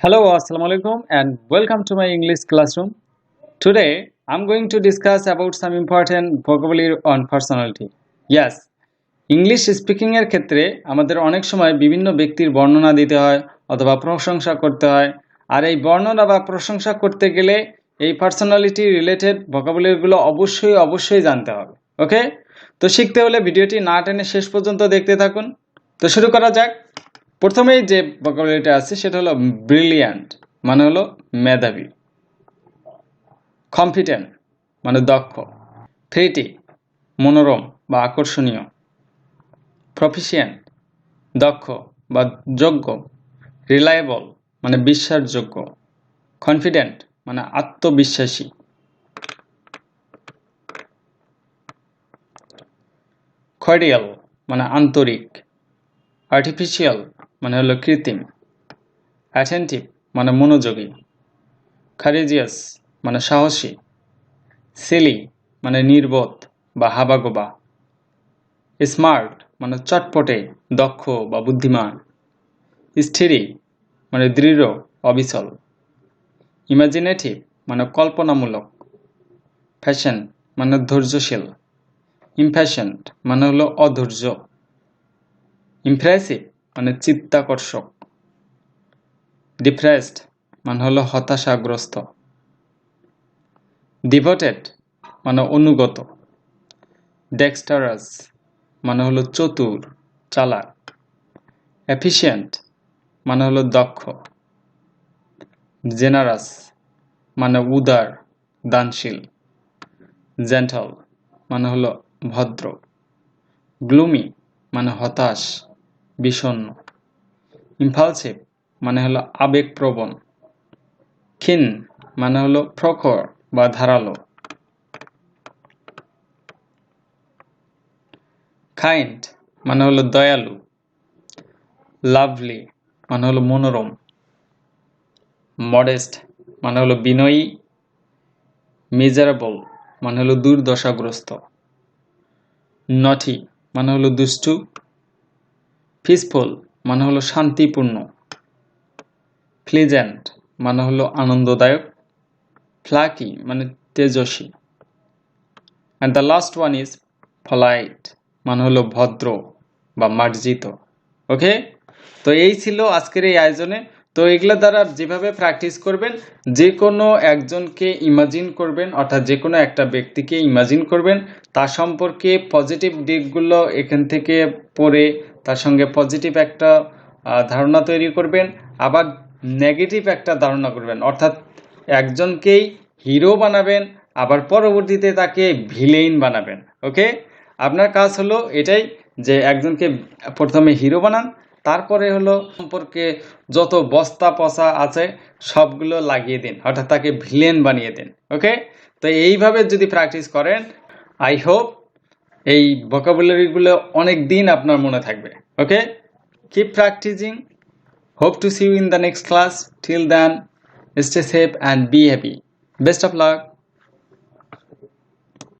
Hello, Assalamu alaikum and welcome to my English classroom. Today, I'm going to discuss about some important vocabulary on personality. Yes, English speaking এর ক্ষেত্রে আমাদের অনেক সময় বিভিন্ন ব্যক্তির বর্ণনা দিতে হয় অথবা প্রশংসা করতে হয়। আর এই বর্ণনা বা প্রশংসা করতে গেলে এই পার্সোনালিটি রিলেটেড ভোকাবুলারিগুলো অবশ্যই জানতে হবে। ওকে, তো শিখতে হলে ভিডিওটি না টেনে শেষ পর্যন্ত দেখতে থাকুন। তো শুরু করা যাক। প্রথমেই যে ভোকাবুলারিটা আছে সেটা হলো ব্রিলিয়ান্ট, মানে হলো মেধাবী। কম্পিটেন্ট মানে দক্ষ। প্রিটি মনোরম বা আকর্ষণীয়। প্রফিশিয়েন্ট দক্ষ বা যোগ্য। রিলায়েবল মানে বিশ্বাসযোগ্য। কনফিডেন্ট মানে আত্মবিশ্বাসী। কর্ডিয়াল মানে আন্তরিক। আর্টিফিশিয়াল মানে হলো কৃত্রিম। অ্যাটেন্টিভ মানে মনোযোগী। কারেজিয়াস মানে সাহসী। সিলি মানে নির্বোধ বা হাবাগোবা। স্মার্ট মানে চটপটে, দক্ষ বা বুদ্ধিমান। স্থিরি মানে দৃঢ়, অবিচল। ইমাজিনেটিভ মানে কল্পনামূলক। প্যাশন মানে ধৈর্যশীল। ইমপ্যাশন্ট মানে হলো অধৈর্য। ইমপ্রেসিভ মানে চিত্তাকর্ষক। ডিপ্রেসড মানে হলো হতাশাগ্রস্ত। ডিভোটেড মানে অনুগত। ডেক্সটারাস মানে হলো চতুর, চালাক। এফিশিয়েন্ট মানে হলো দক্ষ। জেনারাস মানে উদার, দানশীল। জেন্টাল মানে হলো ভদ্র। গ্লুমি মানে হতাশ, বিষণ্ণ। ইম্পালসিভ মানে হলো আবেগপ্রবণ। ক্ষীণ মানে হলো প্রখর বা ধারালো। কাইন্ড মানে হলো দয়ালু। লাভলি মানে হলো মনোরম। মডেস্ট মানে হলো বিনয়ী। মিজারেবল মানে হলো দুর্দশাগ্রস্ত। নটি মানে হলো দুষ্টু। পিসফুল মানে হলো শান্তিপূর্ণ। প্লিজেন্ট মানে হলো আনন্দদায়ক। ফ্লাকি মানে তেজস্বী। And the last one is polite মানে হলো ভদ্র বা মার্জিত। ওকে, তো এই ছিল আজকের এই আয়োজনে। তো এগুলো দ্বারা যেভাবে প্র্যাকটিস করবেন, যে কোনো একজনকে ইমাজিন করবেন, অর্থাৎ যে কোনো একটা ব্যক্তিকে ইমাজিন করবেন, তার সম্পর্কে পজিটিভ দিকগুলো এখান থেকে পড়ে তার সঙ্গে পজিটিভ একটা ধারণা তৈরি করবেন, আবার নেগেটিভ একটা ধারণা করবেন, অর্থাৎ একজনকেই হিরো বানাবেন, আবার পরবর্তীতে তাকে ভিলেন বানাবেন। ওকে, আপনার কাজ হলো এটাই যে একজনকে প্রথমে হিরো বানান, তারপরে হলো সম্পর্কে যত বস্তা পচা আছে সবগুলো লাগিয়ে দিন, অর্থাৎ তাকে ভিলেন বানিয়ে দিন। ওকে, তো এইভাবে যদি প্র্যাকটিস করেন, আই হোপ এই ভোকাবুলারিগুলো অনেক দিন আপনার মনে থাকবে। Okay, keep practising. Hope to see you in the next class. Till then, stay safe and be happy. Best of luck.